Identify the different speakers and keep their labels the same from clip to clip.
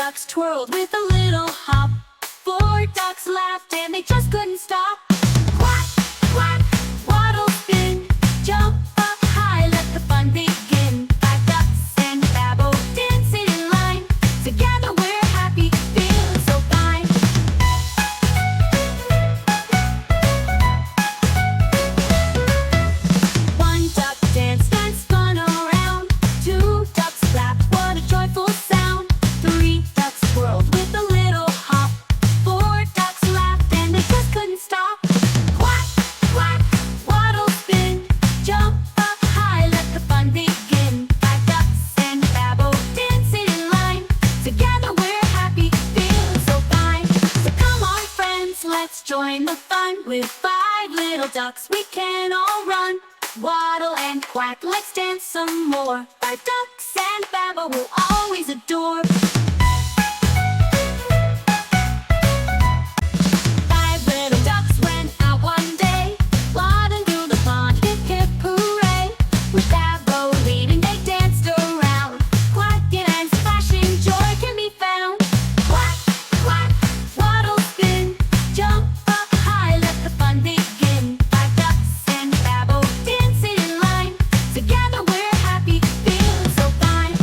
Speaker 1: ducks twirled with a little hop. Four ducks laughed and they just couldn't stop. Quack, quack, waddle, spin, jump up high, let the fun begin. Five ducks and babble, dancing in line. Together we're happy, feeling so fine. One duck danced and spun around. Two ducks flapped, what a joyful sound. Three ducks twirled with a little hop. Four ducks laughed and they just couldn't stop. Quack, quack, waddle, spin, jump up high, let the fun begin. Five ducks and babble, dancing in line. Together we're happy, feeling so fine. So come on friends, let's join the fun. With five little ducks we can all run. Waddle and quack, let's dance some more. Five ducks and babble we'll always adore. Five little ducks went out one day, plodding through the pond, hip hip hooray. With Babbo leading they danced around, quacking and splashing, joy can be found. Quack, quack, waddle, spin, jump up high, let the fun begin. Five ducks and Babbo dancing in line. Together we're happy, feeling so fine.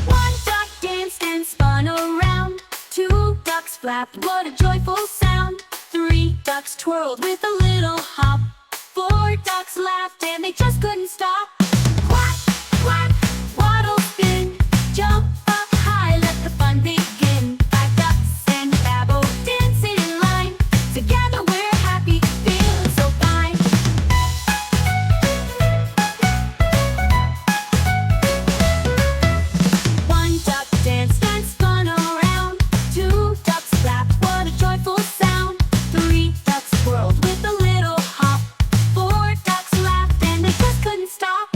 Speaker 1: One duck danced and spun around. Two ducks flapped, what a joyful sound. Three ducks twirled with a little hop. Four ducks laughed and they just couldn't stop. Quack, quack, waddle, spin, jump up high, let the fun begin. Five ducks and Babbo dancing in line. Together we're happy, feeling so fine. One duck danced and spun around. Two ducks flapped, what a joyful sound. Three ducks twirled with a little hop. Four ducks laughed and they just couldn't stop.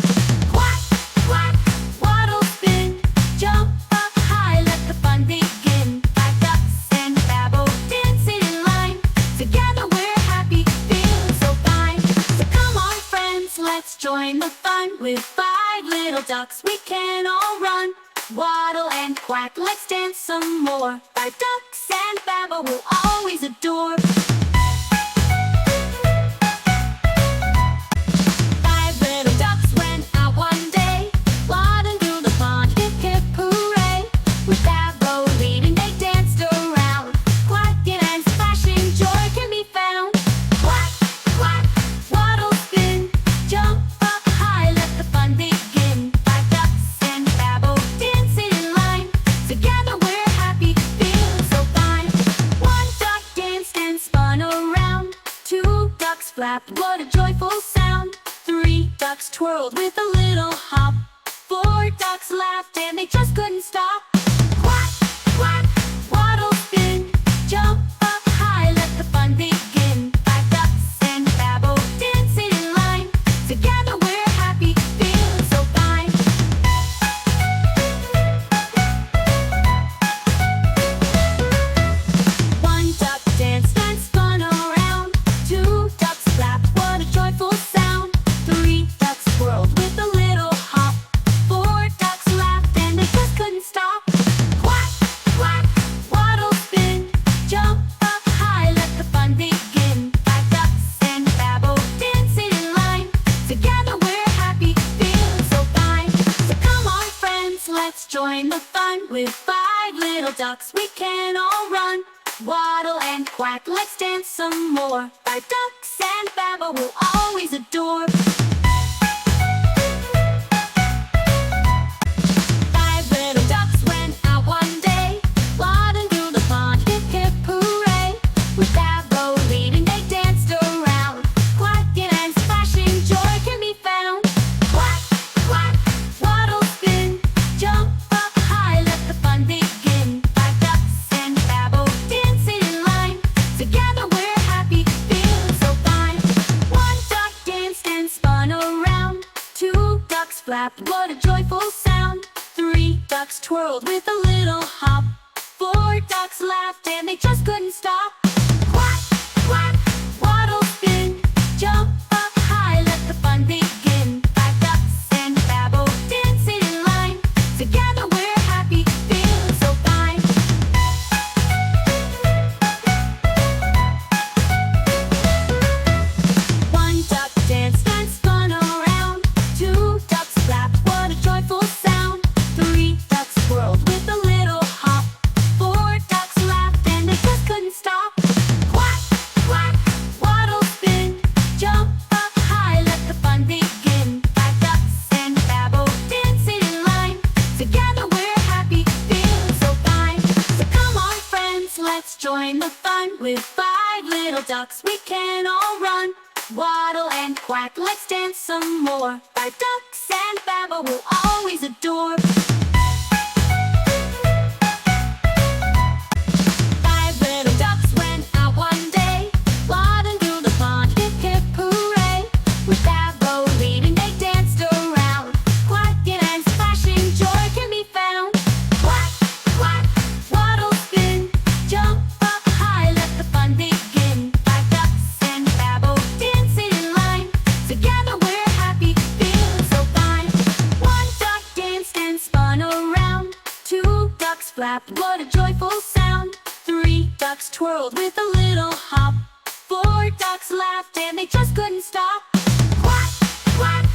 Speaker 1: Quack, quack, waddle, spin, jump up high, let the fun begin. Five ducks and Babbo dancing in line. Together we're happy, feeling so fine. So come on friends, let's join the fun. With five little ducks we can all run. Waddle and quack, let's dance some more. Five ducks and Babbo we'll always adore. Five little ducks went out one day, plodding through the pond, hip hip hooray. With Babbo leading they danced around, quacking and splashing, joy can be found. Quack, quack, waddle, spin, jump up high, let the fun begin. Five ducks and Babbo dancing in line. Together we're happy, feeling so fine. One duck danced and spun around. Two ducks flapped, what a joyful sound. Three ducks twirled with a little hop. Four ducks laughed and they just couldn't stop. Quack, quack, waddle, spin, jump up high, let the fun begin. Five ducks and Babbo, dancing in line. Together we're happy, feeling so fine. One duck danced and spun around. Two ducks flapped, what a joyful sound. Three ducks twirled with a little hop. Four ducks laughed and they just couldn't stop. Quack, quack, waddle, spin, jump up high, let the fun begin. Five ducks and Babbo dancing in line. Together we're happy, feeling so fine. One duck danced and spun around. Two ducks flapped, what a joyful sound. Three ducks twirled with a little hop. Four ducks laughed and they just couldn't stop. Quack, quack, waddle, spin, jump up high, let the fun begin. Five ducks and Babbo dancing in line. Together we're happy, feeling so fine. So come on friends, let's join the fun. With five little ducks we can all run. Waddle and quack, let's dance some more. Five ducks and Babbo we'll always adore. Five little ducks went out one day, plodding through the pond, hip hip hooray. With Babbo leading they danced around, quacking and splashing, joy can be found. Quack, quack, waddle, spin, jump up high, let the fun begin. Five ducks and Babbo dancing in line. Together we're happy, feeling so fine. One duck danced and spun around. Two ducks flapped, what a joyful sound. Three ducks twirled with a little hop. Four ducks laughed and they just couldn't stop. Quack, quack, waddle, spin, jump up high, let the fun begin. Five ducks and Babbo dancing in line. Together we're happy, feeling so fine. let's join the fun. With 5 little ducks we can all run. Waddle and quack, let's dance some more. 5 ducks and Babbo will always adore. 5 little ducks went out one day, waddling through the pond, hip hip hooray. With Babbo leading they danced around, quacking and splashing, joy can be found. Quack, quack, waddle spin, jump up high, let the fun begin. 5 ducks and Babbo dancing in line, together we're happy, feeling so fine. 1 duck danced and spun around, 2 ducks flapped, what a joyful sound. 3 ducks twirled with a little hop, 4 ducks laughed and they just couldn't stop. Quack, quack,